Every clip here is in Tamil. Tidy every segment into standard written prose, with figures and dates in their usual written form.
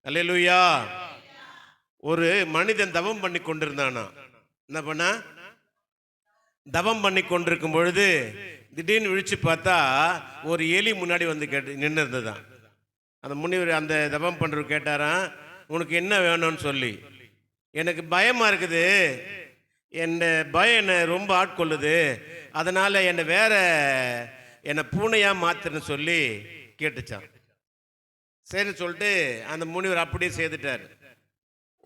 அல்லேலூயா. ஒரு மனிதன் தவம் பண்ணி கொண்டிருந்தானா. என்ன பண்ணா? தவம் பண்ணி கொண்டிருக்கும் பொழுது திடீர்னு விழிச்சு பார்த்தா ஒரு எலி முன்னாடி வந்து நின்று இருந்ததான். அந்த முனிவர் அந்த தவம் பண்றவர் கேட்டாராம், உனக்கு என்ன வேணும்னு சொல்லி. எனக்கு பயமா இருக்குது, என்ன பயம் என்னை ரொம்ப ஆட்கொள்ளுது, அதனால என்னை பூனையா மாத்துன்னு சொல்லி கேட்டுச்சான். சரின்னு சொல்லிட்டு அந்த முனிவர் அப்படியே செய்துட்டார்.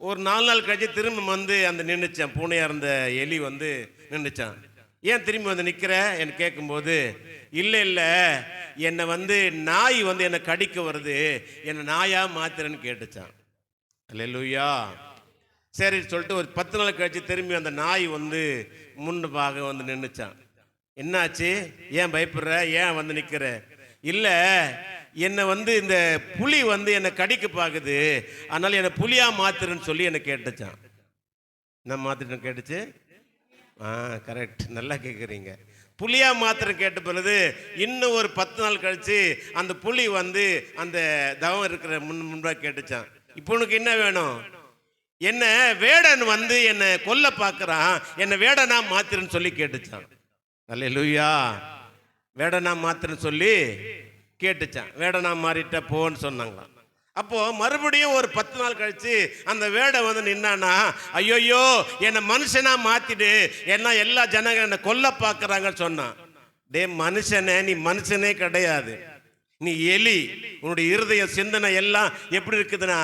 ஒரு 4 நாள் கழிச்சு திரும்ப வந்து அந்த நின்றுச்சான், பூனையா இருந்த எலி வந்து நின்றுச்சான். ஏன் திரும்பி வந்து நிற்கிற என்று கேட்கும்போது, இல்லை என்னை வந்து நாய் வந்து என்னை கடிக்க வருது, என்னை நாயா மாத்துறேன்னு கேட்டுச்சான். அல்லேலூயா. சரி சொல்லிட்டு ஒரு 10 நாள் கழிச்சு திரும்பி அந்த நாய் வந்து முன்பாக வந்து நின்றுச்சான். என்னாச்சு, ஏன் பயப்படுற, ஏன் வந்து நிற்கிற? இல்லை, என்னை வந்து இந்த புலி வந்து என்னை கடிக்க பார்க்குது, அதனால என்னை புலியா மாத்துறேன்னு சொல்லி என்னை கேட்டுச்சான். என்ன மாத்திரன்னு கேட்டுச்சு? கரெக்ட், நல்லா கேட்குறீங்க. புலியா மாத்திரம் கேட்ட பிறகு இன்னும் ஒரு 10 நாள் கழிச்சு அந்த புலி வந்து அந்த தவம் இருக்கிற முன்பாக கேட்டுச்சான், இப்போ உனக்கு என்ன வேணும்? என்ன வேடன் வந்து என்னை கொல்ல பார்க்குறான், என்னை வேடனா மாத்திரன்னு சொல்லி கேட்டுச்சான். அல்லேலூயா. வேடனா மாத்திரன்னு சொல்லி கேட்டுச்சான். வேடனா மாறிட்ட போன்னு சொன்னாங்களாம். அப்போ மறுபடியும் ஒரு 10 நாள் கழிச்சு அந்த வேடம் வந்து நின்னானா, ஐயோயோ என்னை மனுஷனா மாத்திடு, ஏன்னா எல்லா ஜனங்க என்னை கொல்ல பார்க்குறாங்கன்னு சொன்னான். டே மனுஷனே, நீ மனுஷனே கிடையாது, நீ எலி. உன்னுடைய இருதய சிந்தனை எல்லாம் எப்படி இருக்குதுன்னா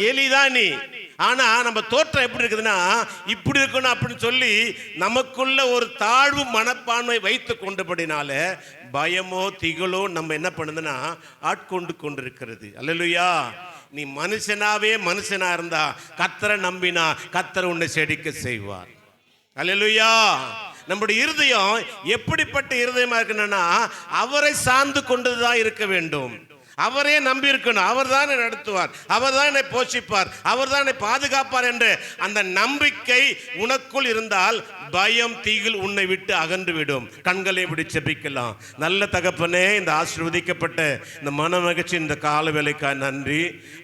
எலிதான் நீ. ஆனா நம்ம தோற்றம் எப்படி இருக்குதுன்னா இப்படி இருக்கணும் அப்படின்னு சொல்லி நமக்குள்ள ஒரு தாழ்வு மனப்பான்மை வைத்து கொண்டபடினால பயமோ திகழோ நம்ம என்ன பண்ணுதுன்னா ஆட்கொண்டு கொண்டிருக்கிறது. அல்லேலூயா. நீ மனுஷனா இருந்தா கர்த்தரை நம்பினா கர்த்தர் உன்னை செழிக்க செய்வார். அல்லேலூயா. நம்முடைய இருதயம் எப்படிப்பட்ட இருதயமா இருக்கணும்னா அவரை சார்ந்து கொண்டுதான் இருக்க வேண்டும். அவரே நம்பி இருக்கணும். அவர் தான் என்னை நடத்துவார், அவர் தான் என்னை போஷிப்பார், அவர் தான் என்னை பாதுகாப்பார் என்ற அந்த நம்பிக்கை உனக்குள் இருந்தால் பயம் திகில் உன்னை விட்டு அகன்று விடும். கண்களை இப்படி செபிக்கலாம். நல்ல தகப்பனே, இந்த ஆசீர்வதிக்கப்பட்ட இந்த மன மகிழ்ச்சி இந்த கால வேலைக்காக நன்றி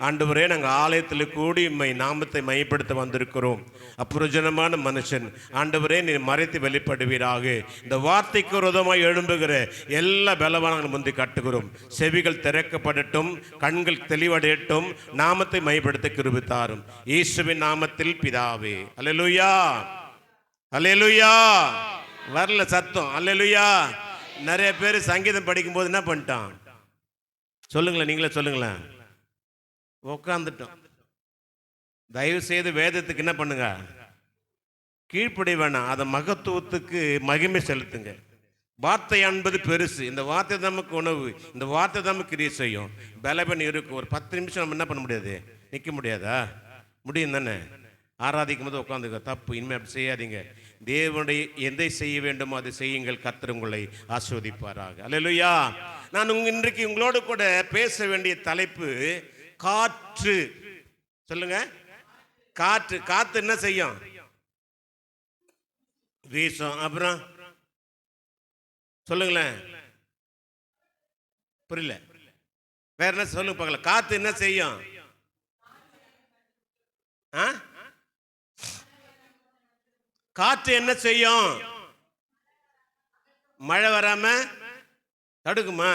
ஆண்டவரே. நாங்கள் ஆலயத்தில் கூடி நாமத்தை மையப்படுத்த வந்திருக்கிறோம். அப்புறஜனமான மனுஷன் ஆண்டவரே நீர் மறைத்து வெளிப்படுவீராக. இந்த வார்த்தைக்கு விரோதமாக எழும்புகிற எல்லா பலவான்களும் முந்தி கட்டுகிறோம். செவிகள் திறக்கப்படட்டும், கண்கள் தெளிவடையட்டும், நாமத்தை மையப்படுத்த கிருபை தாரும். இயேசுவின் நாமத்தில் பிதாவே. அல்லேலூயா. அல்லேலூயா. வரல சத்தம். அல்லேலூயா. நிறைய பேர் சங்கீதம் படிக்கும் போது என்ன பண்ணிட்டான் சொல்லுங்களேன், நீங்களே சொல்லுங்களேன், உட்காந்துட்டோம். தயவு செய்து வேதத்துக்கு என்ன பண்ணுங்க, கீழ்ப்படி வேணாம், அதை மகத்துவத்துக்கு மகிமை செலுத்துங்க. வார்த்தை என்பது பெருசு. இந்த வார்த்தை நமக்கு உணவு, இந்த வார்த்தை நமக்கு கிரியை செய்யும். பலபன் இருக்கும். ஒரு 10 நிமிஷம் நம்ம என்ன பண்ண முடியாது, நிற்க முடியாதா? முடியும் தானே? ஆராதிக்கும் போது உட்காந்துக்க, தப்பு, இனிமேல் அப்படி செய்யாதீங்க. தேவனுடைய எதை செய்ய வேண்டுமோ அதை செய்யுங்கள், கர்த்தர் உங்களை ஆசீர்வதிப்பாராக. அல்லேலூயா. நான் இன்றைக்கு உங்களோடு கூட பேச வேண்டிய தலைப்பு காற்று. சொல்லுங்க, காற்று. காத்து என்ன செய்யும்? வீசும். அப்புறம் சொல்லுங்களேன், புரியல, வேற என்ன சொல்லுங்க பார்க்கலாம். காத்து என்ன செய்யும்? காற்று என்ன செய்யும்? மழை வராம தடுக்குமா?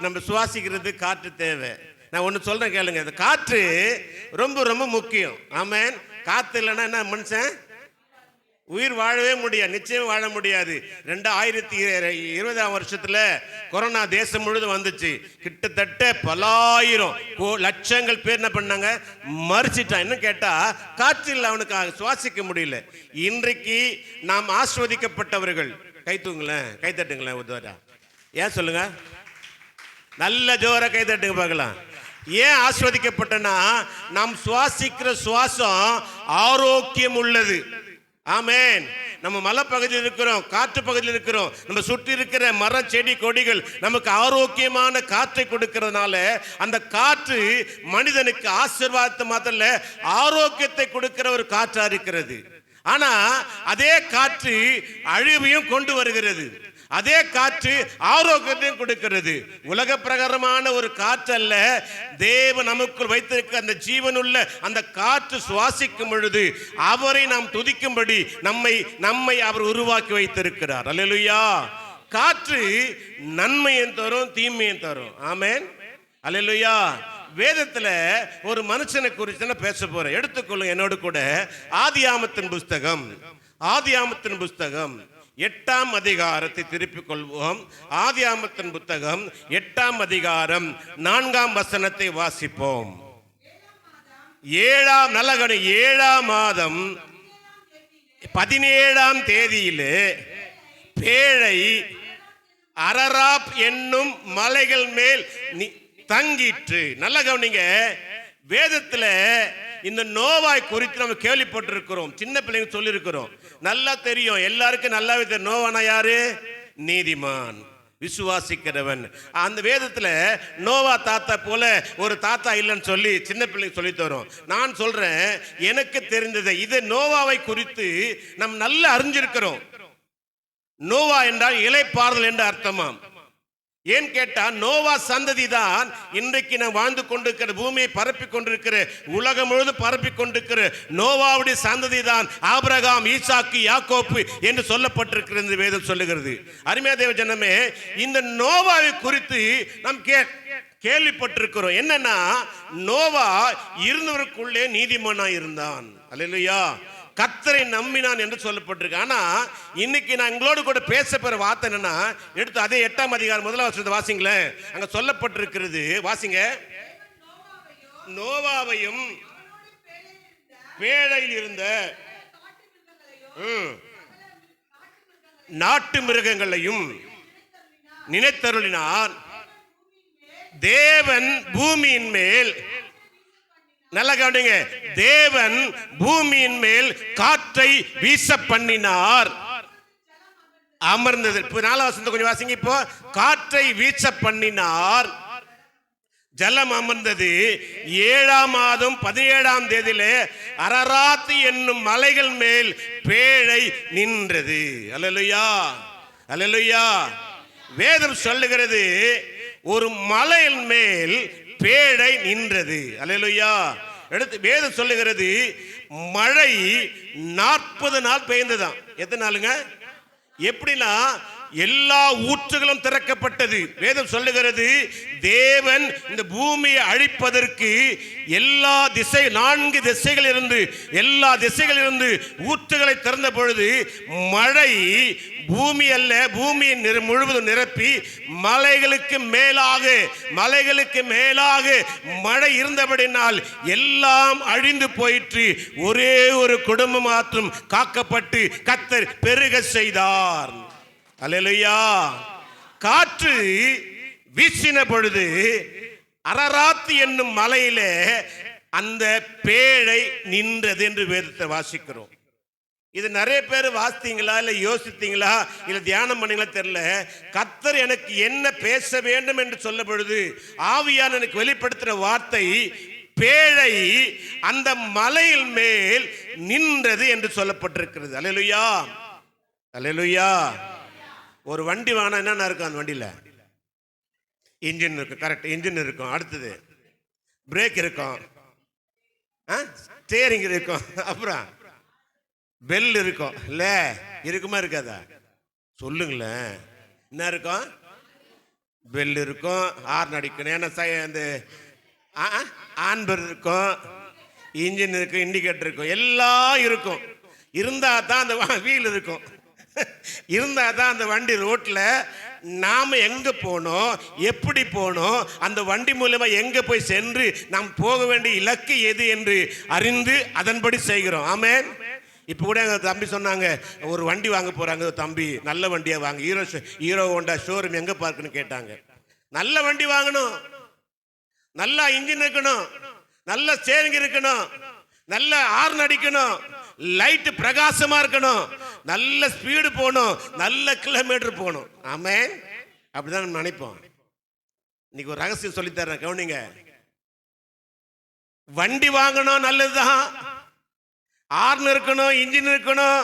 நம்ம சுவாசிக்கிறது காற்று தேவை. நான் ஒன்று சொல்றேன் கேளுங்க. இந்த காற்று ரொம்ப ரொம்ப முக்கியம். ஆமென். காற்று இல்லைன்னா என்ன, மனுஷன் உயிர் வாழவே முடியாது, நிச்சயம் வாழ முடியாது. 2020 வருஷத்துல கொரோனா தேசம் முழுவதும் வந்துச்சு. கிட்டத்தட்ட பலாயிரம் லட்சங்கள் பேர் என்ன பண்ணாங்க, மறிச்சிட்டான். என்ன கேட்டா காற்று இல்லை, அவனுக்கு சுவாசிக்க முடியல. இன்றைக்கு நாம் ஆஸ்வதிக்கப்பட்டவர்கள். கை தூங்களேன், கை தட்டுங்களேன் உதவரா. ஏன் சொல்லுங்க, நல்ல ஜோர கை தட்டுங்க பார்க்கலாம். ஏன் ஆஸ்வதிக்கப்பட்டனா, நாம் சுவாசிக்கிற சுவாசம் ஆரோக்கியம் உள்ளது. ஆமென். நம்ம மலைப்பகுதியில் இருக்கிறோம், காற்று பகுதியில் இருக்கிறோம். நம்ம சுற்றி இருக்கிற மரம் செடி கொடிகள் நமக்கு ஆரோக்கியமான காற்றை கொடுக்கிறதுனால அந்த காற்று மனிதனுக்கு ஆசீர்வாதத்தை மாத்திர ஆரோக்கியத்தை கொடுக்கிற ஒரு காற்றா இருக்கிறது. ஆனா அதே காற்று அழிவையும் கொண்டு வருகிறது. அதே காற்று ஆரோக்கியத்தையும் கொடுக்கிறது. உலக பிரகாரமான ஒரு காற்று அல்ல, தேவன் நமக்குள் வைத்திருக்க அந்த ஜீவனுள்ள அந்த காற்று சுவாசிக்கும் பொழுது அவரை நாம் துதிக்கும்படி நம்மை அவர் உருவாக்கி வைத்திருக்கிறார். அல்லேலூயா. காற்று நன்மையும் தரும், தீமையும் தரும். ஆமென். அல்லேலூயா. வேதத்துல ஒரு மனுஷனை குறித்து நான் பேச போறேன். எடுத்துக்கொள்ளுங்க என்னோடு கூட. ஆதியாமத்தின் புஸ்தகம் 8ஆம் அதிகாரத்தை திருப்பிக் கொள்வோம். ஆதியாமத்தின் புத்தகம் 8ஆம் அதிகாரம் 4ஆம் வசனத்தை வாசிப்போம். 7ஆம் மாதம் 17ஆம் தேதியிலே பேழை அரராப் என்னும் மலைகள் மேல் தங்கிற்று. நல்ல கவனிங்க. வேதத்துல இந்த நோவாய் குறித்து நம்ம கேள்விப்பட்டிருக்கிறோம், சின்ன பிள்ளைங்க சொல்லி இருக்கிறோம், நல்லா தெரியும், எல்லாருக்கும் நல்லாவே தெரியும். நோவானா யாரு? நீதிமான், விசுவாசிக்கிறவன். அந்த வேதத்துல நோவா தாத்தா போல ஒரு தாத்தா இல்லைன்னு சொல்லி சின்ன பிள்ளைங்க சொல்லி தரும். நான் சொல்றேன், எனக்கு தெரிந்ததை இது நோவாவை குறித்து நம் நல்லா அறிஞ்சிருக்கிறோம். நோவா என்றால் இளைப்பாறுதல் என்று அர்த்தமாம். ஏன் கேட்டா, நோவா சந்ததி தான் இன்றைக்கு நாம் வாழ்ந்து கொண்டிருக்கிற, பூமியை பரப்பி கொண்டிருக்கிற, உலகம் முழுவதும் பரப்பி கொண்டிருக்கிற நோவாவுடைய சந்ததி தான் ஆபிரகாம், ஈசாக்கு, யாக்கோப்பு என்று சொல்லப்பட்டிருக்கிறது வேதம் சொல்லுகிறது. அருமையா தேவ ஜனமே, இந்த நோவாவை குறித்து நாம் கேள்விப்பட்டிருக்கிறோம். என்னன்னா, நோவா இருந்தவருக்குள்ளே நீதிமானா இருந்தான். அல்லேலூயா. கர்த்தரை நம்பினான் என்று சொல்லப்பட்டிருக்கு. ஆனா இன்னைக்கு நான் எங்களோடு கூட பேச போற வார்த்தை என்னன்னா, எடுத்து அதே 8ஆம் அதிகாரம் 1ஆம் வசனத்தை வாசிங்களேன். அங்க சொல்லப்பட்டிருக்கிறது, வாசிங்க. நோவாவையும் பேழையில் இருந்த நாட்டு மிருகங்களையும் நினைத்தருளினான். தேவன் பூமியின் மேல், நல்ல கவனிங்க, தேவன் பூமியின் மேல் காற்றை வீச பண்ணினார், அமர்ந்தது. 4ஆம் வசனத்தை கொஞ்சம் வாசிங்க. இப்போ காற்றை வீச பண்ணினார், ஜலம் அமர்ந்தது. 7ஆம் மாதம் 17ஆம் தேதியிலே அரராத் என்னும் மலைகள் மேல் பேழை நின்றது. அல்லேலூயா, அல்லேலூயா. வேதம் சொல்லுகிறது, ஒரு மலையின் மேல் பேழை நின்றது. அல்லேலூயா. எடுத்து வேதம் சொல்லுகிறது, மழை 40 நாள் பெய்ந்ததாம். எத்தனை நாளுங்க? எப்படின்னா, எல்லா ஊற்றுகளும் திறக்கப்பட்டது. வேதம் சொல்லுகிறது, தேவன் இந்த பூமியை அழிப்பதற்கு எல்லா 4 திசைகளிலிருந்து எல்லா திசைகளிலிருந்து ஊற்றுகளை திறந்த பொழுது மழை பூமி அல்ல, பூமியை முழுவதும் நிரப்பி மலைகளுக்கு மேலாக மழை இருந்தபடினால் எல்லாம் அழிந்து போயிற்று. ஒரே ஒரு குடும்பம் மாத்திரம் காக்கப்பட்டு கர்த்தர் பெருக செய்தார். அல்லேலூயா. காற்று வீசின பொழுது அரராத் என்னும் மலையிலே அந்த பேழை நின்றது என்று வேதத்தை வாசிக்கிறோம். இது நிறைய பேர் வாசித்தீங்களா, இல்லை யோசித்தீங்களா, இல்லை தியானம் பண்ணீங்களா தெரியல. கர்த்தர் எனக்கு என்ன பேச வேண்டும் என்று சொல்ல பொழுது ஆவியான எனக்கு வெளிப்படுத்தின வார்த்தை, பேழை அந்த மலையில் மேல் நின்றது என்று சொல்லப்பட்டிருக்கிறது. அல்லேலூயா, அல்லேலூயா. ஒரு வண்டி வாங்கினா என்னென்ன இருக்கும்? அந்த வண்டியில் இன்ஜின் இருக்கும், கரெக்ட், இன்ஜின் இருக்கும். அடுத்தது பிரேக் இருக்கும், ஸ்டேரிங் இருக்கும், அப்புறம் பெல் இருக்கும். இல்ல இருக்குமா இருக்காதா? சொல்லுங்களேன். என்ன இருக்கும்? பெல் இருக்கும், ஹார்ன் அடிக்கணும், ஏன்னா அந்த ஆன்பர் இருக்கும், இன்ஜின் இருக்கும், இண்டிகேட்டர் இருக்கும், எல்லாம் இருக்கும். இருந்தா தான் அந்த வீல் இருக்கும், இருந்தா தான் அந்த வண்டி ரோட்ல நாம எங்க போனோம், எப்படி போனோம், அந்த வண்டி மூலமா எங்க போய் சென்று நாம் போக வேண்டிய இலக்கு எது என்று அறிந்து அதன்படி செய்கிறோம். ஆமென். இப்போ கூட எங்கள் தம்பி சொன்னாங்க, ஒரு வண்டி வாங்க போகிறாங்க தம்பி, நல்ல வண்டியாக வாங்க, ஹீரோ ஹோண்டா ஷோரூம் எங்கே பார்க்குன்னு கேட்டாங்க. நல்ல வண்டி வாங்கணும், நல்லா இன்ஜின் இருக்கணும், நல்ல ஸ்டேரிங் இருக்கணும், நல்ல ஹார்ன் அடிக்கணும், லைட்டு பிரகாசமாக இருக்கணும், நல்ல ஸ்பீடு போகணும், நல்ல கிலோமீட்டர் போகணும். ஆமென். அப்படிதான் நம்ம நினைப்போம். இன்னைக்கு ஒரு ரகசியம் சொல்லித்தரேன், கவனிங்க. வண்டி வாங்கணும் நல்லதுதான், ஹார்ன் இருக்கணும், இன்ஜின் இருக்கணும்,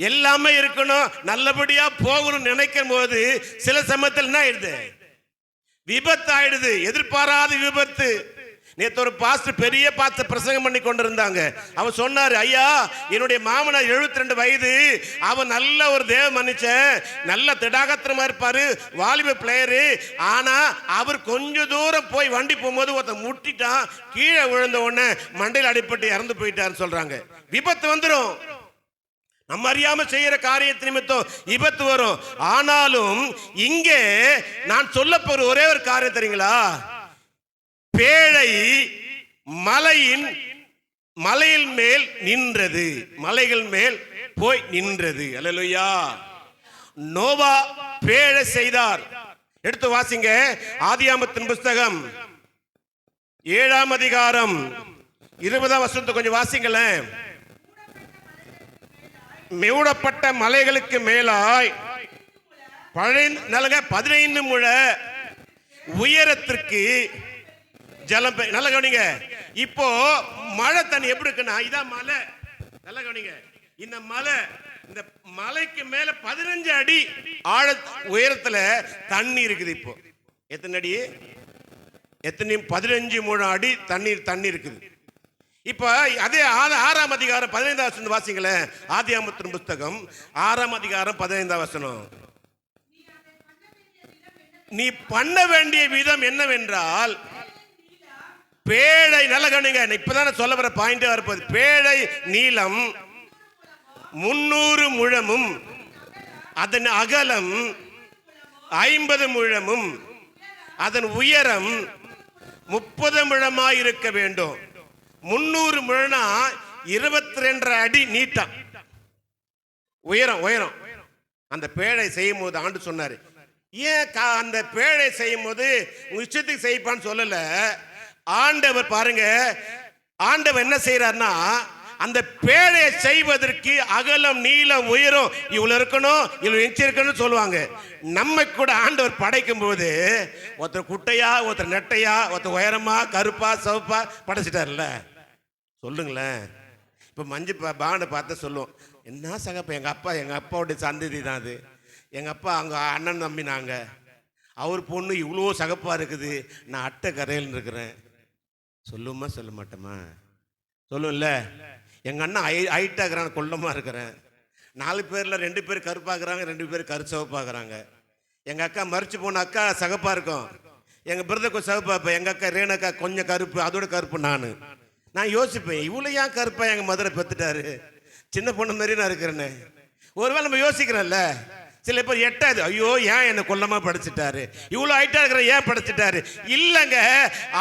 எல்லாமே இருக்கணும், நல்லபடியா போகணும்னு நினைக்கும் போது சில சமயத்தில் என்ன ஆயிடுது? விபத்து ஆயிடுது. எதிர்பாராத விபத்து. நேற்று ஒரு பாஸ்டர், பெரிய பாஸ்டர் பிரசங்கம் பண்ணி கொண்டிருந்தாங்க. அவர் சொன்னார், ஐயா என்னுடைய மாமனார் 72 வயது, அவன் நல்ல ஒரு தேவ மனுஷன், நல்ல திடாகத்திரமா இருப்பாரு, வாலிப பிளேயரு. ஆனா அவர் கொஞ்ச தூரம் போய் வண்டி போகும்போது ஒருத்தன் முட்டிட்டான், கீழே விழுந்த உடனே மண்டையில் அடிபட்டு இறந்து போயிட்டாருன்னு சொல்றாங்க. விபத்து வந்துடும். நம்ம அறியாம செய்யற காரியத்து நிமித்தம் விபத்து வரும். ஆனாலும் இங்கே நான் சொல்ல போற ஒரே ஒரு காரியம் தெரியுங்களா? பேழை மலையின் மேல் நின்றது, மலைகள் மேல் போய் நின்றது. அல்லேலூயா. நோவா பேழை செய்தார். எடுத்து வாசிங்க, ஆதியாகமத்தின் புஸ்தகம் 7ஆம் அதிகாரம் 20ஆம் வசனத்தை கொஞ்சம் வாசிங்களேன். மூடப்பட்ட மலைகளுக்கு மேலாய் 15 முழ உயரத்திற்கு ஜலம். நல்ல கவனிங்க. இப்போ மழை தண்ணி எப்படி இருக்குன்னா, இதான் மலை. நல்ல கவனிங்க. இந்த மலை, இந்த மலைக்கு மேல 15 அடி ஆழ உயரத்துல தண்ணி இருக்குது. இப்போ எத்தனை அடி? 15 முழ அடி தண்ணி இருக்குது. இப்ப அதே 6ஆம் அதிகாரம் 15ஆம் வசனம் வாசிங்களேன். ஆதியாகமத்தின் புஸ்தகம் 6ஆம் அதிகாரம் 15ஆம் வசனம். நீ பண்ண வேண்டிய விதம் என்னவென்றால், பேழை, நல்ல கவனிங்க, இப்பதான் சொல்ல வர பாயிண்ட் வரப்போகுது. பேழை நீளம் 300 முழமும் அதன் அகலம் 50 முழமும் அதன் உயரம் 30 முழமாய் இருக்க வேண்டும். 300 முழனா 22 அடி நீட்டம் உயரம். அந்த பேழை செய்யும் போது ஆண்டு சொன்னாரு, ஏன் அந்த பேழை செய்யும் போது உங்க இஷ்டத்துக்கு செய்ப்பான்னு சொல்லல. ஆண்டவர் பாருங்க, ஆண்டவர் என்ன செய்யறாருன்னா, அந்த பேழையை செய்வதற்கு அகலம் நீளம் உயரம் இவ்வளவு இருக்கணும், இவ்வளவு இன்ச் இருக்கணும்னு சொல்லுவாங்க. நம்ம கூட ஆண்டவர் படைக்கும் போது ஒருத்தர் குட்டையா, ஒருத்தர் நெட்டையா, ஒருத்தர் உயரமா, கருப்பா, சிவப்பா படைச்சிட்டார்ல. சொல்லுங்களேன். இப்போ மஞ்சு பானை பார்த்து சொல்லுவோம், என்ன சகப்பா, எங்கள் அப்பாவுடைய சந்ததி தான் அது. எங்கள் அப்பா அங்கே அண்ணன் நம்பினாங்க, அவர் பொண்ணு இவ்வளோ சகப்பாக இருக்குது, நான் அட்டை கரையில் இருக்கிறேன். சொல்லுமா சொல்ல மாட்டோமா? சொல்லும்ல. எங்கள் அண்ணன் ஹைட்டாகிறான், கொள்ளமாக இருக்கிறேன். 4 பேரில் 2 பேர் கருப்பாக்குறாங்க, 2 பேர் கருச்சவப்பாக்குறாங்க. எங்கள் அக்கா மறிச்சு போன அக்கா சகப்பாக இருக்கும், எங்கள் பிரதர் கொஞ்சம் சகப்பா. இப்போ எங்கள் அக்கா ரேணக்கா கொஞ்சம் கருப்பு, அதோட கருப்பு நான் யோசிப்பேன், இவ்வளோ ஏன் கருப்பா எங்கள் மதுரை பெற்றுட்டாரு, சின்ன பொண்ணு மாதிரி நான் இருக்கிறேன்னு. ஒருவேளை நம்ம யோசிக்கிறோம்ல, சில பேர் எட்டாது, ஐயோ ஏன் என்னை கொல்லமா படிச்சுட்டாரு, இவ்வளோ ஹைட்டா இருக்கிற ஏன் படிச்சுட்டாரு. இல்லைங்க,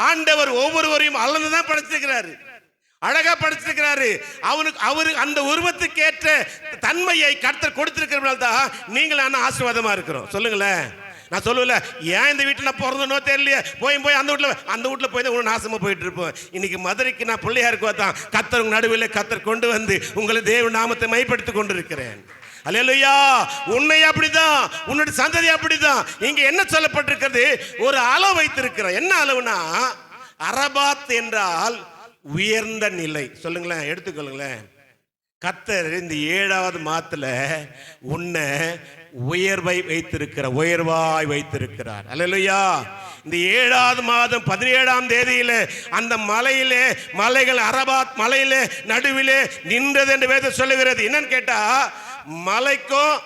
ஆண்டவர் ஒவ்வொருவரையும் அளந்துதான் படைச்சிருக்கிறாரு, அழகா படைச்சிருக்கிறாரு. அவரு அந்த உருவத்துக்கு ஏற்ற தன்மையை கர்த்தர் கொடுத்திருக்கிறதுனால தான் நீங்கள் ஆசீர்வாதமா இருக்கிறோம். சொல்லுங்களேன். நான் சொல்லுவல, ஏன் இந்த வீட்டில் நான் பிறந்தனோ தெரியலையே, போய் அந்த வீட்டில் போய் தான் நாசமாக போயிட்டு இருப்போம். இன்னைக்கு மதுரைக்கு நான் பிள்ளையாருக்கு தான் கர்த்தர் நடுவில் கர்த்தர் கொண்டு வந்து உங்களை தேவ நாமத்தை மைப்படுத்தி கொண்டு இருக்கிறேன். அல்லேலூயா. உன்னை அப்படிதான், உன்னுடைய சந்ததி அப்படிதான். இங்க என்ன சொல்லப்பட்டிருக்கிறது? ஒரு அளவு வைத்திருக்கிறோம். என்ன அளவுனா, அரபாத் என்றால் உயர்ந்த நிலை. சொல்லுங்களேன், எடுத்துக்கொள்ளுங்களேன். கர்த்தர் இந்த 7ஆவது மாதத்துல உன்னை உயர்வாய் வைத்திருக்கிறார். அல்லேலூயா. இந்த 7ஆவது மாதம் 17ஆம் தேதியில அந்த மலைகள் அரபாத் மலையிலே நடுவிலே நின்றது என்று வேதம் சொல்லுகிறது. என்னன்னு கேட்டா, மலைக்கும்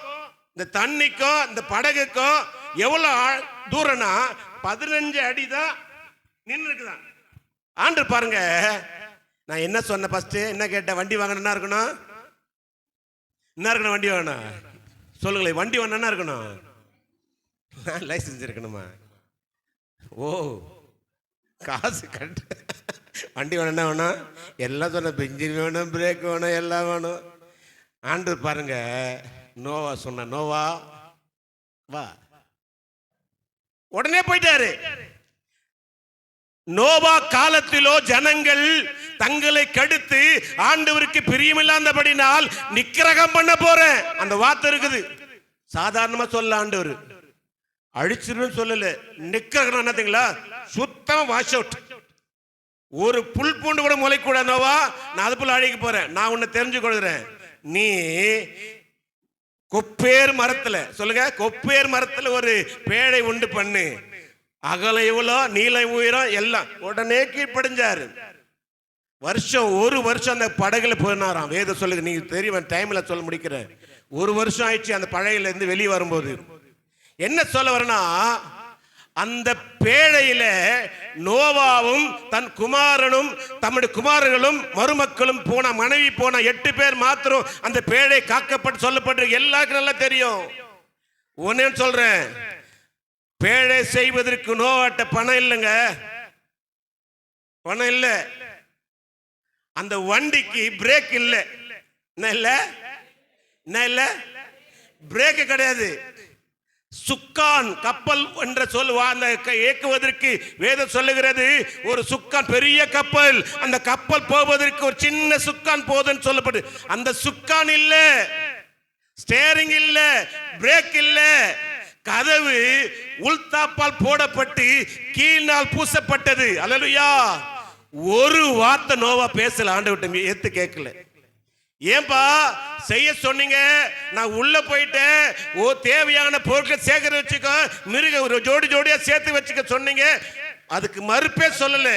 இந்த தண்ணிக்கும் இந்த படகுக்கும் எவ்வளவு தூரம்னா 15 அடி தான் நின்று இருக்குதான். ஆண்டு பாருங்க. நான் என்ன சொன்ன ஃபர்ஸ்ட், என்ன கேட்டேன்? வண்டி வாங்கணும் என்ன இருக்கணும்? வண்டி வாங்கணும். சொல்லுங்களேன். வண்டி வாங்க என்ன இருக்கணும்? லைசன்ஸ் இருக்கணுமா? ஓ, காசு கட்டு. வண்டி வேணும் என்ன வேணும்? எல்லாம் சொன்ன, பெஞ்சின் வேணும், பிரேக் வேணும், எல்லாம் வேணும். ஆண்டு பாருங்க, நோவா சொன்ன, நோவா வா, உடனே போயிட்டாரு. நோவா காலத்திலோ ஜனங்கள் தங்களை கடுத்து ஆண்டவருக்கு பிரியமில்லாதபடினால் நிக்கிரகம் பண்ண போறேன் அந்த வார்த்தை இருக்குது. சாதாரணமா சொல்ல ஆண்டவர் அழிச்சிருன்னு சொல்லல. நிக்கிரகம் என்னத்தீங்களா? சுத்தம் வாஷ் அவுட். ஒரு புல் பூண்டு கூட முளைக்கூட நோவா, நான் அது போல அழிக்க போறேன். நான் உன்னை தெரிஞ்சு கொள்கிறேன். நீ கொப்பேர் மரத்துல, சொல்லுங்க, கொப்பேர் மரத்துல ஒரு பேழை உண்டு பண்ணு, அகல எவ்வளோ நீளம் உயரம் எல்லாம். உடனே கீழ்ப்படிஞ்சாரு. வருஷம், ஒரு வருஷம் அந்த படகுல போனாராம். வேதம் சொல்லுங்க, நீங்க தெரியும், டைம்ல சொல்ல முடிக்கிறேன். ஒரு வருஷம் ஆயிடுச்சு அந்த படகுல இருந்து வெளியே வரும்போது. என்ன சொல்ல வரனா, அந்த பேழையில நோவாவும் தன் குமாரனும் தம்முடைய குமாரர்களும் மருமக்களும் போன, மனைவி போன 8 பேர் மாத்திரம் அந்த பேழை காக்கப்பட்டு சொல்லப்பட்டு எல்லாருக்கும் நல்லா தெரியும். ஒன்னே சொல்றேன், பேழை செய்வதற்கு நோவாட்ட பணம் இல்லைங்க, பணம் இல்லை. அந்த வண்டிக்கு பிரேக் இல்லை. என்ன இல்லை? என்ன இல்லை? பிரேக் கிடையாது. சுக்கான் கப்பல் என்ற சொல்லுவா, அந்த இயக்குவதற்கு வேதம் சொல்லுகிறது ஒரு சுக்கான், பெரிய கப்பல், அந்த கப்பல் போவதற்கு ஒரு சின்ன சுக்கான் போதுன்னு சொல்லப்படு. அந்த சுக்கான் இல்ல, ஸ்டேரிங் இல்ல, பிரேக் இல்ல, கதவு உள்தாப்பால் போடப்பட்டு கீழ்நாள் பூசப்பட்டது. அல்லேலூயா. ஒரு வார்த்தை நோவா பேசல, ஆண்டவர்ட்ட ஏத்து கேட்கல. ஏன்பா செய்ய சொன்னீங்க, நான் உள்ள போயிட்டேன், தேவையான பொருட்கள் சேகரித்து வச்சுக்கோ, மிருக ஒரு ஜோடி ஜோடியா சேர்த்து வச்சுக்க சொன்னீங்க, அதுக்கு மறுப்பே சொல்லல.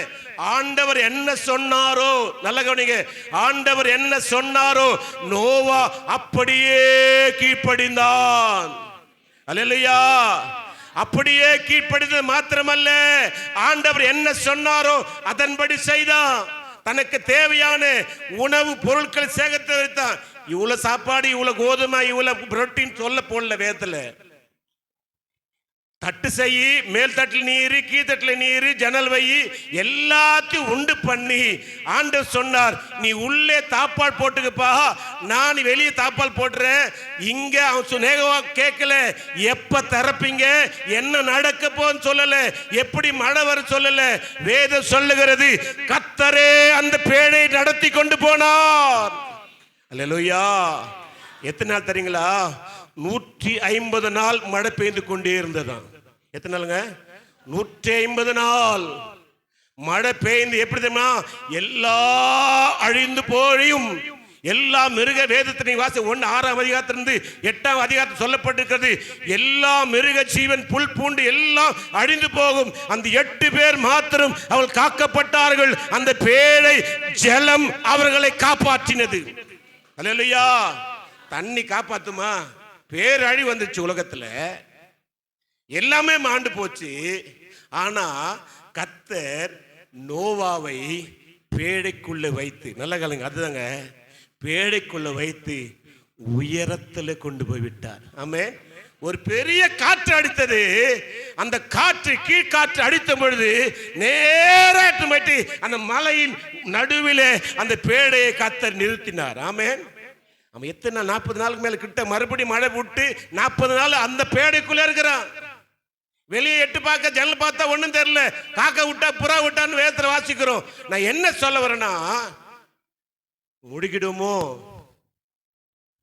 ஆண்டவர் என்ன சொன்னாரோ, நல்ல கவனிங்க, ஆண்டவர் என்ன சொன்னாரோ நோவா அப்படியே கீழ்ப்படிந்தான். அல்லேலூயா. அப்படியே கீழ்ப்படிந்தது மாத்திரமல்ல, ஆண்டவர் என்ன சொன்னாரோ அதன்படி செய்தான். தனக்கு தேவையான உணவு பொருட்கள் சேகரித்து வைத்தான். இவ்வளவு சாப்பாடு, இவ்வளவு கோதுமை, இவ்வளவு புரோட்டீன் சொல்ல போடல வேதத்துல. தட்டு செய்யி, மேல் தட்டில் நீர், கீழ்த்தட்டில் நீர், ஜன்னல் வை, எல்லாத்தையும் உண்டு பண்ணி ஆண்டவர் சொன்னார், நீ உள்ளே தாப்பால் போட்டுக்கப்பா, நான் வெளியே தாப்பால் போட்டுறேன். இங்க அவன் கேட்கல, எப்ப திறப்பீங்க, என்ன நடக்க போன்னு சொல்லல, எப்படி மழை வர சொல்லல. வேதம் சொல்லுகிறது, கர்த்தரே அந்த பேழை நடத்தி கொண்டு போனார். அல்லேலூயா. எத்தனை நாள் தெரியுங்களா? 150 நாள் மழை பெய்து கொண்டே இருந்ததாம். எத்தனை நாளுங்க? 150 நாள் மழை பெய்ந்து எப்படி தெரியுமா, எல்லா அழிந்து போயும் எல்லா மிருக, வேதத்தினை வாசி 1:6 அதிகாரத்திலிருந்து 8 அதிகாரத்தில் சொல்லப்பட்டிருக்கிறது, எல்லா மிருக ஜீவன் புல் பூண்டு எல்லாம் அழிந்து போகும். அந்த 8 பேர் மாத்திரம் அவள் காக்கப்பட்டார்கள். அந்த பேழை ஜலம் அவர்களை காப்பாற்றினது. அல்லேலூயா. தண்ணி காப்பாத்துமா? பேரழி வந்துச்சு உலகத்துல, எல்லாமே மாண்டு போச்சு. ஆனா கர்த்தர் நோவாவை பேழைக்குள்ள வைத்து, நல்ல காலங்க, அதுதாங்க, பேழைக்குள்ள வைத்து உயரத்துல கொண்டு போய் விட்டார். ஆமென். ஒரு பெரிய காற்று அடித்தது. அந்த காற்று, கீழ்காற்று அடித்த பொழுது நேராட்டு அந்த மலையின் நடுவில் அந்த பேழையை கர்த்தர் நிறுத்தினார். ஆமென். அவன் எத்தனை நாள்? 40 நாளுக்கு மேல கிட்ட மறுபடியும் மழை விட்டு 40 நாள் அந்த பேடைக்குள்ள இருக்கிறான். வெளியே எட்டு பார்க்க, ஜன்னல் பார்த்தா ஒண்ணும் தெரியல, காக்கா விட்டா புறா விட்டான்னு வேதத்துல வாசிக்கிறோம். நான் என்ன சொல்ல வரேன்னா, முடிக்கிடுமோ,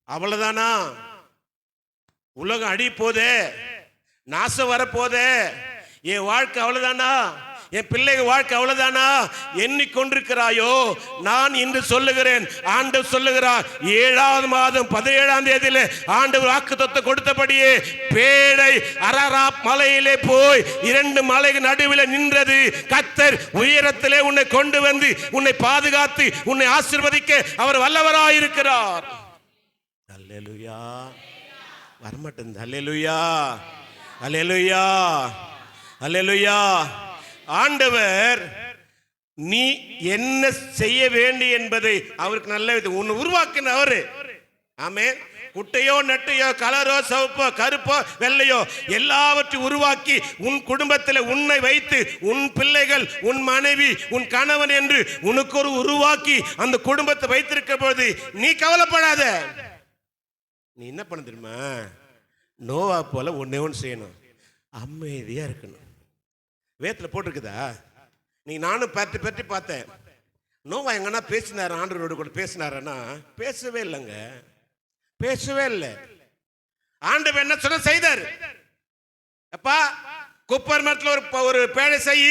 அவ்வளவுதானா, உலகம் அடி போதே, நாசம் வர போதே, என் வாழ்க்கை அவ்வளவுதானா, என் பிள்ளைங்க வாழ்க்கை அவ்வளவுதானா எண்ணிக்கொண்டிருக்கிறாயோ? நான் இன்று சொல்லுகிறேன், ஆண்டவர் சொல்லுகிறார், 7ஆம் மாதம் 17ஆம் தேதியில ஆண்டவர் வாக்குத்தத்தம் கொடுத்தபடியே பேழை அரராப் மலையிலே போய் 2 மலைக்கு நடுவில் நின்றது. கர்த்தர் உயரத்திலே உன்னை கொண்டு வந்து உன்னை பாதுகாத்து உன்னை ஆசீர்வதிக்க அவர் வல்லவராயிருக்கிறார். அல்லேலூயா. வரமாட்டேன். அல்லேலூயா, அல்லேலூயா, அல்லேலூயா. ஆண்டவர் நீ என்ன செய்ய வேண்டும் என்பதை அவருக்கு நல்ல உன்னை உருவாக்கின அவரு. ஆமென். குட்டையோ நட்டையோ கலரோ சிவப்போ கருப்போ வெள்ளையோ எல்லாவற்றையும் உருவாக்கி உன் குடும்பத்தில் உன்னை வைத்து உன் பிள்ளைகள், உன் மனைவி, உன் கணவன் என்று உனக்கு ஒரு உருவாக்கி அந்த குடும்பத்தை வைத்திருக்க போது நீ கவலைப்படாத. நீ என்ன பண்ண தெரியுமா? நோவா போல ஒன்னே ஒன்று செய்யணும், அமைதியா இருக்கணும். வேதத்தில் போட்டிருக்குதா? நீ நானும் பற்றி பற்றி பார்த்தேன். நோவா எங்கன்னா பேசினார், ஆண்டவரோடு கூட பேசினாரன்னா பேசவே இல்லைங்க, பேசவே இல்லை. ஆண்டவர் என்ன சொன்ன செய்தார்? அப்பா குப்பர் மரத்தில் ஒரு பேழை செய்,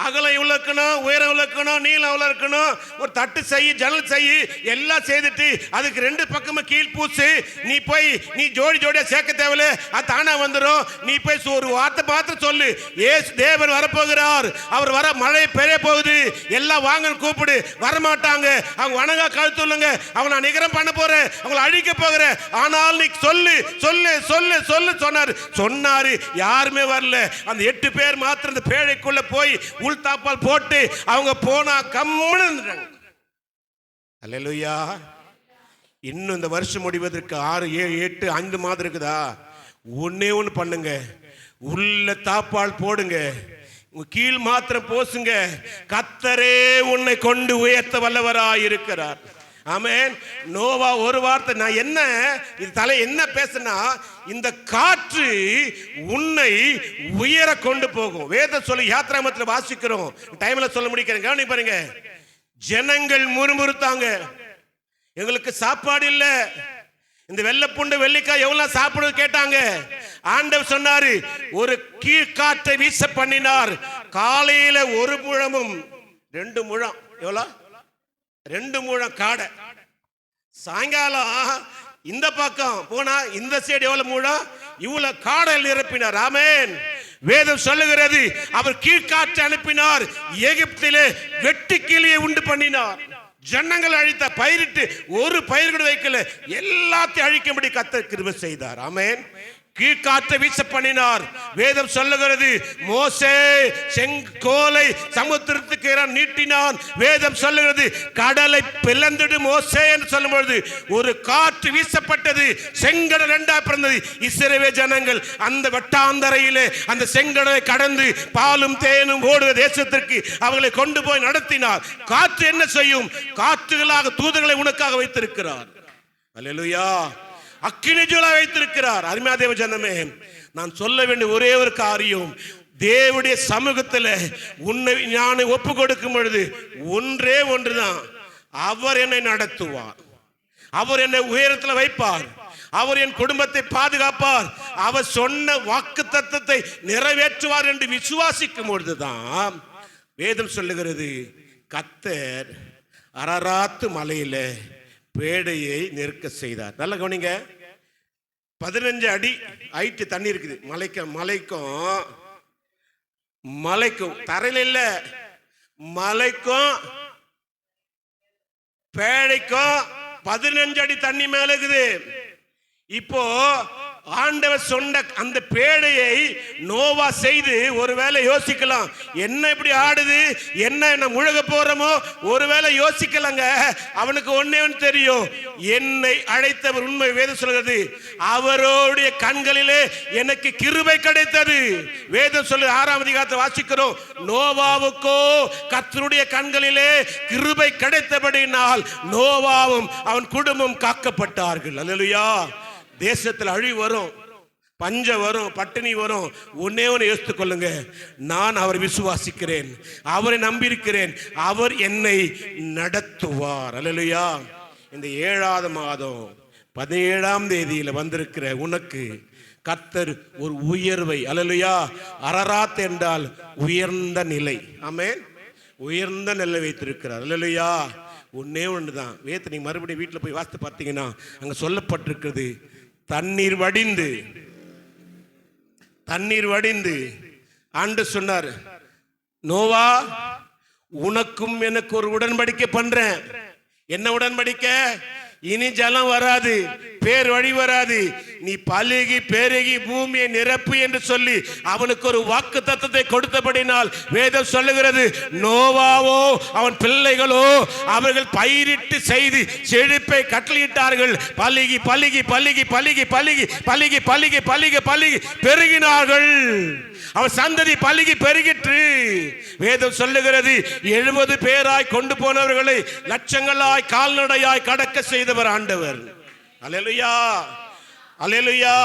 அகலம் இவ்வளோ இருக்கணும், உயரம் இவ்வளோ இருக்கணும், நீளம் இவ்வளோ இருக்கணும், ஒரு தட்டு செய்யி, ஜன்னல் செய்யி, எல்லாம் செய்துட்டு அதுக்கு 2 பக்கமும் கீழ் பூசு. நீ போய் நீ ஜோடி ஜோடியா சேர்க்க தேவையில்ல, அது தானா வந்துடும். நீ போய் ஒரு வார்த்தை பார்த்து சொல்லு, ஏசு தேவன் வரப்போகிறார், அவர் வர மழை பெய்ய போகுது, எல்லாம் வாங்க கூப்பிடு. வரமாட்டாங்க, அவங்க வணங்கா கழுத்துள்ளுங்க, அவங்க நான் நிகரம் பண்ண போறேன், அவங்களை அழிக்க போகிறேன். ஆனால் நீ சொல்லு சொல்லு சொல்லு சொல்லு சொன்னாரு. யாருமே வரல. அந்த 8 பேர் மாத்திரம் அந்த பேழைக்குள்ள போய் தாப்பால் போட்டு அவங்க போனா கம்முன்னு இருந்துட்டாங்க. அல்லேலூயா. இன்னும் இந்த வருஷம் முடிவதற்கு 6, 7, 8, 5 மாதம் இருக்குதா? ஒன்னே ஒன்று பண்ணுங்க, உள்ள தாப்பால் போடுங்க, கீழ் மாத்திரம் போசுங்க. கர்த்தரே உன்னை கொண்டு உயர்த்த வல்லவராய் இருக்கிறார். ஆமென். நோவா ஒரு வார்த்தை, நான் என்ன இது தலை என்ன பேசுனா, இந்த காற்று உன்னை உயர கொண்டு போகும். வேதம் சொல்லி யாத்ராமத்தில் வாசிக்கிறோம், டைம்ல சொல்ல முடிக்கிறேன், கவனி பாருங்க. ஜனங்கள் முறுமுறுத்தாங்க, எங்களுக்கு சாப்பாடு இல்ல, இந்த வெள்ளைப்புண்டு வெள்ளிக்காய் எவ்வளவு சாப்பிடுறது கேட்டாங்க. ஆண்டவர் சொன்னாரு, ஒரு கீழ்காற்றை வீச பண்ணினார். காலையில 1 முழமும் 2 முழம், எவ்வளவு 2 முழம் காடை. சாயங்காலம் இந்த பக்கம் போனா இந்த சைடு எவ்வளவு முழம், இவ்வளவு காடை நிரப்பினார். ஆமென். வேதம் சொல்லுகிறது, அவர் கீழ்காற்றை அனுப்பினார், எகிப்திலே வெட்டுக்கிளியை உண்டு பண்ணினார். ஜனங்கள் அழித்த பயிரிட்டு ஒரு பயிர் கூட வைக்கல, எல்லாத்தையும் அழிக்கும்படி கர்த்தர் கிருபை செய்தார். ஆமென். கீழ்காற்றை வீச பண்ணினார். வேதம் சொல்லுகிறது, மோசே செங்கோலை சமுத்திரத்துக்கு நீட்டினான். வேதம் சொல்லுகிறது, கடலை பிளந்துடு மோசே என்று சொல்லும்பொழுது ஒரு காற்று வீசப்பட்டது, செங்கடல் 2 பிறந்தது. இஸ்ரவேல் ஜனங்கள் அந்த வட்டாந்தரையிலே அந்த செங்கடலை கடந்து பாலும் தேனும் ஓடுகிற தேசத்திற்கு அவர்களை கொண்டு போய் நடத்தினார். காற்று என்ன செய்யும்? காற்றுகளாக தூதர்களை உனக்காக வைத்திருக்கிறார். அல்லேலூயா. அக்கினிஜுலா வைத்திருக்கிறார். அருமையா தேவ ஜனமே, நான் சொல்ல வேண்டிய ஒரே ஒரு காரியம், தேவனுடைய சமூகத்தில் உன்னை நான் ஒப்பு கொடுக்கும் பொழுது ஒன்றே ஒன்றுதான், அவர் என்னை நடத்துவார், அவர் என்னை உயரத்தில் வைப்பார், அவர் என் குடும்பத்தை பாதுகாப்பார், அவர் சொன்ன வாக்கு தத்தத்தை நிறைவேற்றுவார் என்று விசுவாசிக்கும் பொழுதுதான் வேதம் சொல்லுகிறது, கர்த்தர் அரராத்து மலையில பேடையை நிற்க செய்தார். நல்ல கவனிங்க, 15 அடி ஹைட் தண்ணி இருக்குது. மலைக்கும் தரையில இல்ல, மலைக்கும் பேடைக்கும் 15 அடி தண்ணி மேல இருக்குது. இப்போ ஆண்டவர் சொன்ன அந்த பேடையை நோவா செய்து ஒருவேளை யோசிக்கலாம், என்ன இப்படி ஆடுது, என்ன முழுக போறோமோ, ஒருவேளை யோசிக்கலங்க. அவனுக்கு ஒன்னே ஒன்று தெரியும், என்னை அழைத்தவர் உண்மை. வேதம் சொல்கிறது, அவருடைய கண்களிலே எனக்கு கிருபை கிடைத்தது. வேதம் சொல்லு 6ஆம் அதிகாரத்தை வாசிக்கிறோம், நோவாவுக்கோ கர்த்தருடைய கண்களிலே கிருபை கிடைத்தபடினால் நோவாவும் அவன் குடும்பம் காக்கப்பட்டார்கள். அல்லேலூயா. தேசத்தில் அழிவு வரும், பஞ்சம் வரும், பட்டினி வரும், ஒன்னே ஒன்று யோசித்துக் கொள்ளுங்க, நான் அவர் விசுவாசிக்கிறேன், அவரை நம்பியிருக்கிறேன், அவர் என்னை நடத்துவார். அல்லேலூயா. இந்த 7ஆவது மாதம் 17ஆம் தேதியில் வந்திருக்கிற உனக்கு கர்த்தர் ஒரு உயர்வை, அல்லேலூயா, அரராத் என்றால் உயர்ந்த நிலை, ஆமென், உயர்ந்த நிலை வைத்திருக்கிறார். அல்லேலூயா. ஒன்னே ஒன்று தான் வேதத்தை நீங்க மறுபடியும் வீட்டில் போய் வாசித்து பார்த்தீங்கன்னா அங்க சொல்லப்பட்டிருக்கிறது, தண்ணீர் வடிந்து ஆண்டு சொன்னார், நோவா உனக்கும் எனக்கு ஒரு உடன்படிக்கை பண்றேன். என்ன உடன்படிக்கை? இனி ஜலம் வராது, பேர் வழி வராது, நீ பலுகி பெருகி பூமியை நிரப்பு என்று சொல்லி அவனுக்கு ஒரு வாக்கு தத்தத்தை கொடுத்தபடினால் வேதம் சொல்லுகிறது, நோவாவோ அவன் பிள்ளைகளோ அவர்கள் பயிரிட்டு செய்து செழிப்பை கட்டளையிட்டார்கள். பலுகி பலுகி பலுகி பலுகி பலுகி பலுகி பலுகி பலுகி பலுகி பெருகினார்கள். அவன் சந்ததி பலுகி பெருகிற்று. வேதம் சொல்லுகிறது, 70 பேராய் கொண்டு போனவர்களை லட்சங்களாய் கால்நடையாய் கடக்க செய்தவர் ஆண்டவர். அல்லேலூயா, அல்லேலூயா.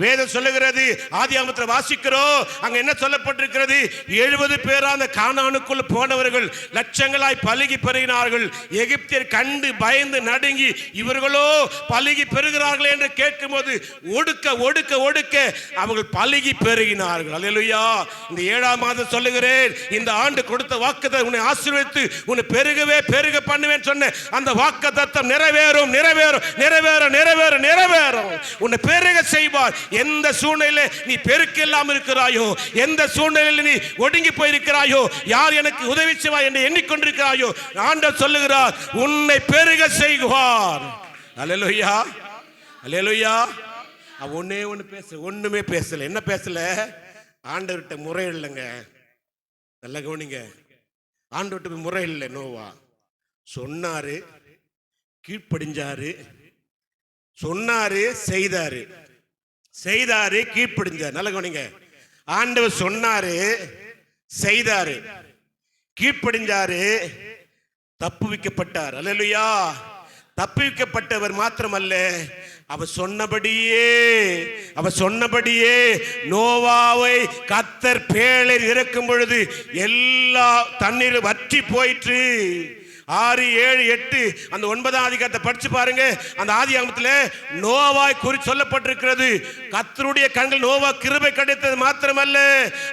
வேதம் சொல்லுகிறது, ஆதியாகமத்தில் வாசிக்கிறோம், அங்க என்ன சொல்லப்பட்டிருக்கிறது? 70 பேர் அந்த கானானுக்குள் போனவர்கள் லட்சங்களாய் பலுகி பெருகினார்கள். எகிப்தியர் கண்டு பயந்து நடுங்கி, இவர்களோ பலுகி பெருகிறார்கள் என்று கேட்கும்போது ஒடுக்க ஒடுக்க ஒடுக்க அவர்கள் பலுகி பெருகினார்கள். அல்லேலூயா. இந்த 7ஆம் மாதம் சொல்லுகிறேன், இந்த ஆண்டு கொடுத்த வாக்குத்தத்தம் உன்னை ஆசீர்வதித்து உன்னை பெருகவே பெருக பண்ணுவேன் சொன்ன அந்த வாக்குத்தத்தம் நிறைவேறும் நிறைவேறும் நிறைவேறும் நிறைவேறும் நிறைவேறும். உன்னை பெருக செய்வார். எந்த சூழ்நிலையில நீ பெருக்க இல்லாமல் இருக்கிறாயோ, எந்த சூழ்நிலையில் நீ ஒடுங்கி போயிருக்கிறாயோ, யார் எனக்கு உதவி செய்வார் என்று எண்ணிக்கொண்டிருக்கிறாயோ, ஆண்டவர் சொல்லுகிறார், உன்னை பெருக செய்வார். அல்லேலூயா அல்லேலூயா. ஒன்னே ஒன்று ஒண்ணுமே பேசல. என்ன பேசல? ஆண்டவர்கிட்ட முறை இல்லைங்க. நல்ல கவனிங்க, ஆண்டவர்கிட்ட முறை இல்லை. நோவா சொன்னாரு, கீழ்ப்படிஞ்சாரு. சொன்னாரு, செய்தாரு. செய்தாரு, கீழ்ப்படிஞ்சாரு. நல்ல கவனிங்க, ஆண்டவர் சொன்னாரு, செய்தாரு, கீழ்ப்படிஞ்சாரு, தப்புவிக்கப்பட்டார். அல்லேலூயா. தப்புவிக்கப்பட்டவர் மாத்திரமல்ல, அவர் சொன்னபடியே நோவாவை கர்த்தர் பேழையில் இறக்கும் பொழுது எல்லா தண்ணீர் வற்றி போயிற்று. 6, 7, 8 அந்த 9ஆம் அதிகாரத்தை படிச்சு பாருங்க. அந்த ஆதியாகமத்தில் நோவாய் குறித்து சொல்லப்பட்டிருக்கிறது. கர்த்தருடைய கண்கள் நோவா கிருபை கிடைத்தது மாத்திரமல்ல,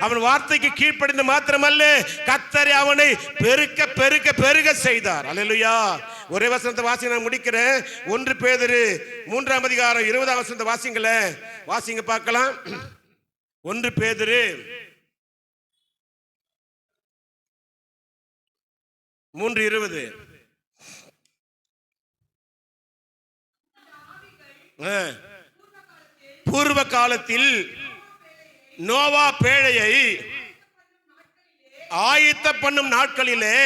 அவன் வார்த்தைக்கு கீழ்ப்படிந்து மாத்திரமல்ல, கர்த்தர் அவனை பெருக்க பெருக்க பெருக செய்தார். அல்லேலூயா. ஒரே வசனத்தை வாசி நான் முடிக்கிறேன். 1 பேதுரு 3ஆம் அதிகாரம் 20ஆம் வசனத்தை வாசிங்க பார்க்கலாம். 1 பேதுரு 3:20. பூர்வ காலத்தில் நோவா பேழையை ஆயத்த பண்ணும் நாட்களிலே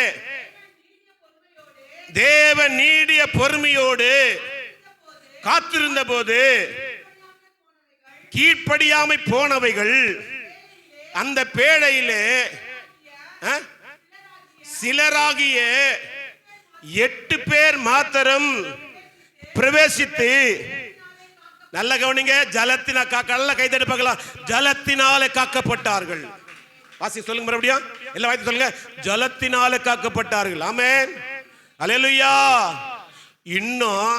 தேவன் நீடிய பொறுமையோடு காத்திருந்த போது கீழ்ப்படியாமை போனவைகள் அந்த பேழையிலே சிலராகிய 8 பேர் மாத்திரம் பிரவேசித்து, நல்ல கவனிங்க, ஜலத்தினால் கைதட்டி பார்க்கலாம், ஜலத்தினாலே காக்கப்பட்டார்கள். வாசி சொல்லுங்க மறுபடியும், எல்லா வாய்த்து சொல்லுங்க, ஜலத்தினாலே காக்கப்பட்டார்கள். ஆமென். அல்லேலூயா. இன்னும்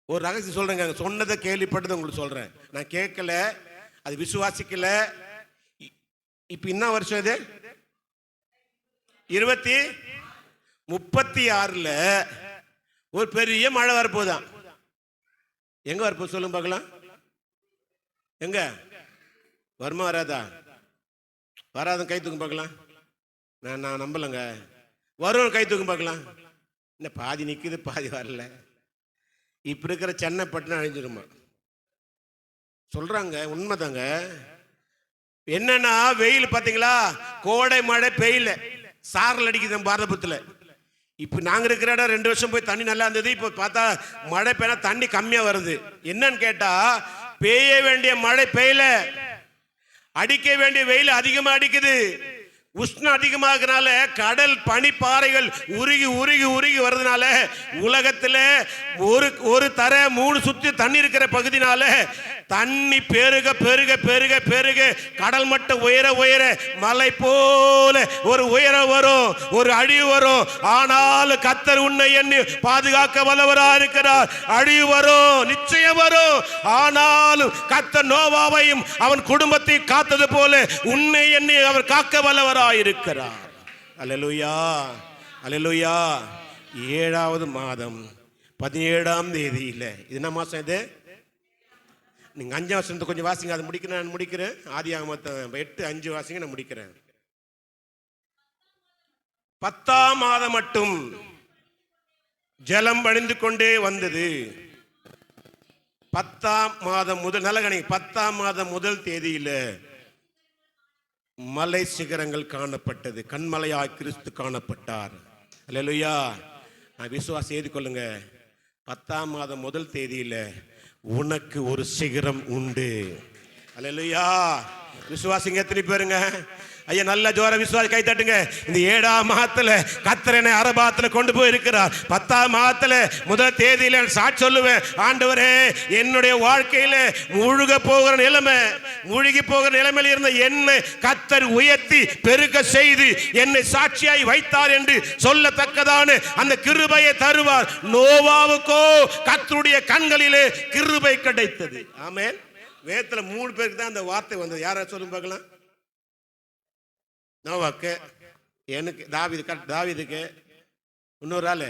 ஒரு ரகசியம் சொல்றேங்க. சொன்னதை கேள்விப்பட்டது உங்களுக்கு சொல்றேன். நான் கேட்கல, அது விசுவாசிக்கல. இப்ப என்ன வருஷம் இது? 2036ல ஒரு பெரிய மழை வரப்போதான். எங்க வரப்போது சொல்லுங்க பார்க்கலாம். எங்க வருமா வராதா? வராத கை தூக்கும் பார்க்கலாம். நான் நம்பலங்க. வரும் கை தூக்கும் பார்க்கலாம். இந்த பாதி நிக்குது, பாதி வரல. இப்ப இருக்கிற சென்னை பட்டினம் அழிஞ்சிருமா சொல்றாங்க. உண்மைதாங்க. என்னன்னா வெயில் பாத்தீங்களா, கோடை மழை பெய்யல, சாரல் அடிக்குது பாரதபுரத்தில். இப்போ நாங்கள் இருக்கிற இடம் 2 வருஷம் போய் தண்ணி நல்லா இருந்தது. இப்போ பார்த்தா மழை பெய்யா தண்ணி கம்மியாக வருது. என்னன்னு கேட்டா, பெய்ய வேண்டிய மழை பெய்யல, அடிக்க வேண்டிய வெயில் அதிகமாக அடிக்குது. உஷ்ணம் அதிகமாகனால கடல் பனிப்பாறைகள் உருகி உருகி உருகி வருதுனால உலகத்தில் ஒரு தர 3 சுத்தி தண்ணி இருக்கிற பகுதினால தண்ணி பெருக பெருக பெருக பெருக கடல் மட்டம் உயர உயர மலை போல ஒரு உயர வரும், ஒரு அழிவு வரும். ஆனால் கர்த்தர் உன்னை எண்ணி பாதுகாக்க வல்லவரா இருக்கிறார். அழிவு வரும், நிச்சயம் வரும். ஆனாலும் கர்த்தர் நோவாவையும் அவன் குடும்பத்தை காத்தது போல உன்னை எண்ணி அவர் காக்க வல்லவரா இருக்கிறார். அல்லேலூயா அல்லேலூயா. 7ஆவது மாதம் 17ஆம் தேதியில், இது என்ன மாசம் இது? நீங்க 5ஆம் வசனத்தை கொஞ்சம் வாசிங்க. அதை முடிக்கிறேன், நான் முடிக்கிறேன். ஆதியாகமத்தை 8:5 வாசிங்க, நான் முடிக்கிறேன். 10ஆம் மாதம் மட்டும் ஜலம் வழிந்து கொண்டே வந்தது. 10ஆம் மாதம் முதல், நல்ல கணக்கு, 10ஆம் மாதம் முதல் தேதியில மலை சிகரங்கள் காணப்பட்டது. கண்மலையாய் கிறிஸ்து காணப்பட்டார். அல்லேலூயா. நான் விசுவாசம் எழுதி கொள்ளுங்க. 10ஆம் மாதம் முதல் தேதியில உனக்கு ஒரு சிகரம் உண்டு. அல்லேலூயா. விசுவாசிங்க எத்தனை பேருங்க? ஐயா நல்ல ஜோர விசுவாசி கை தட்டுங்க. இந்த 7ஆம் மாதத்துல கர்த்தர் என்னை அரபாத்துல கொண்டு போய் இருக்கிறார். 10ஆம் மாதத்துல முதல் தேதியில சாட்சி சொல்லுவேன், ஆண்டவரே என்னுடைய வாழ்க்கையில முழுகி போகிற நிலைமையில் இருந்த என்னை கர்த்தர் உயர்த்தி பெருக செய்து என்னை சாட்சியாய் வைத்தார் என்று சொல்லத்தக்கதான அந்த கிருபையை தருவார். நோவாவுக்கோ கர்த்தருடைய கண்களிலே கிருபை கிடைத்தது. ஆமென். வேதத்துல 3 பேருக்கு தான் அந்த வார்த்தை வந்தது. யாரா சொல்லும் பார்க்கலாம்? நோவாக்கு, எனக்கு தாவீதுக்கு, இன்னொரு ஆளு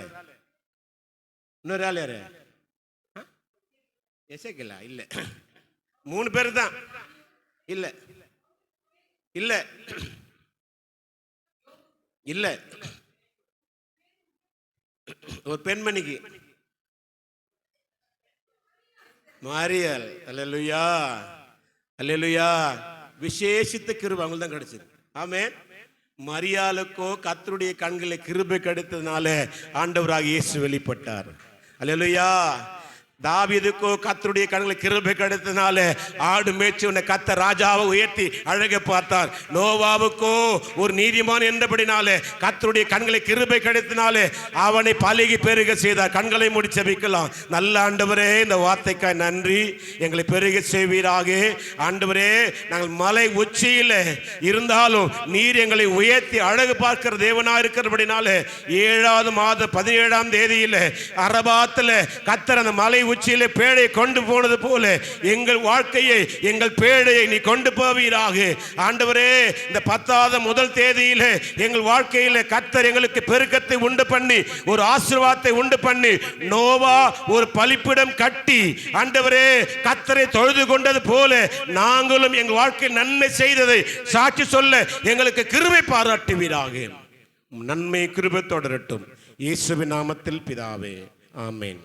யாரு? எசேக்கியேலா? இல்ல, 3 பேர் தான். இல்ல இல்ல இல்ல ஒரு பெண்மணிக்கு, மாரியல். அல்லேலூயா அல்லேலூயா. விசேஷித்த கிருபை அவங்களுக்கு தான் கிடைச்சது. ஆமென். மரியாளுக்கோ கர்த்தருடைய கண்களில் கிருபை கிடைத்ததுனால ஆண்டவராக இயேசு வெளிப்பட்டார். அல்லேலூயா. தாவீதுக்கோ கர்த்தருடைய கண்களில் கிருபை கிடைத்ததுனால ஆடு மேய்ச்சி உன்னை கர்த்தர் ராஜாவை உயர்த்தி அழக பார்த்தார். நோவாவுக்கோ ஒரு நீதிமான் என்றபடினாலே கர்த்தருடைய கண்களில் கிருபை கிடைத்ததுனால அவனை பலுகி பெருக செய்தார். கண்களை மூடி ஜெபிக்கலாம். நல்ல ஆண்டவரே, இந்த வார்த்தைக்காய் நன்றி. எங்களை பெருக செய்வீராக. ஆண்டவரே, நாங்கள் மலை உச்சியில் இருந்தாலும் நீர் எங்களை உயர்த்தி அழகு பார்க்கிற தேவனா இருக்கிறபடினால 7ஆவது மாதம் 17ஆம் தேதியில் அரபாத்தில் கர்த்தர் அந்த மலை உச்சியிலே பேழையை கொண்டு போனது போல எங்கள் வாழ்க்கையை, எங்கள் பேழையை நீ கொண்டு போவீராக. ஆண்டவரே, இந்த 10ஆவது முதல் தேதியிலே எங்கள் வாழ்க்கையிலே கர்த்தர் எங்களுக்கு பெருக்கத்தை உண்டு பண்ணி ஒரு ஆசீர்வாதத்தை உண்டு பண்ணி நோவா ஒரு பலிப்பிடம் கட்டி ஆண்டவரே கர்த்தரை தொழுது கொண்டது போல நாங்களும் எங்கள் வாழ்க்கையில் நன்மை செய்ததை சாட்சி சொல்ல எங்களுக்கு கிருபை பாராட்டுவீராக. நன்மை கிருபை தொடரட்டும். இயேசுவின் நாமத்தில் பிதாவே, ஆமென்.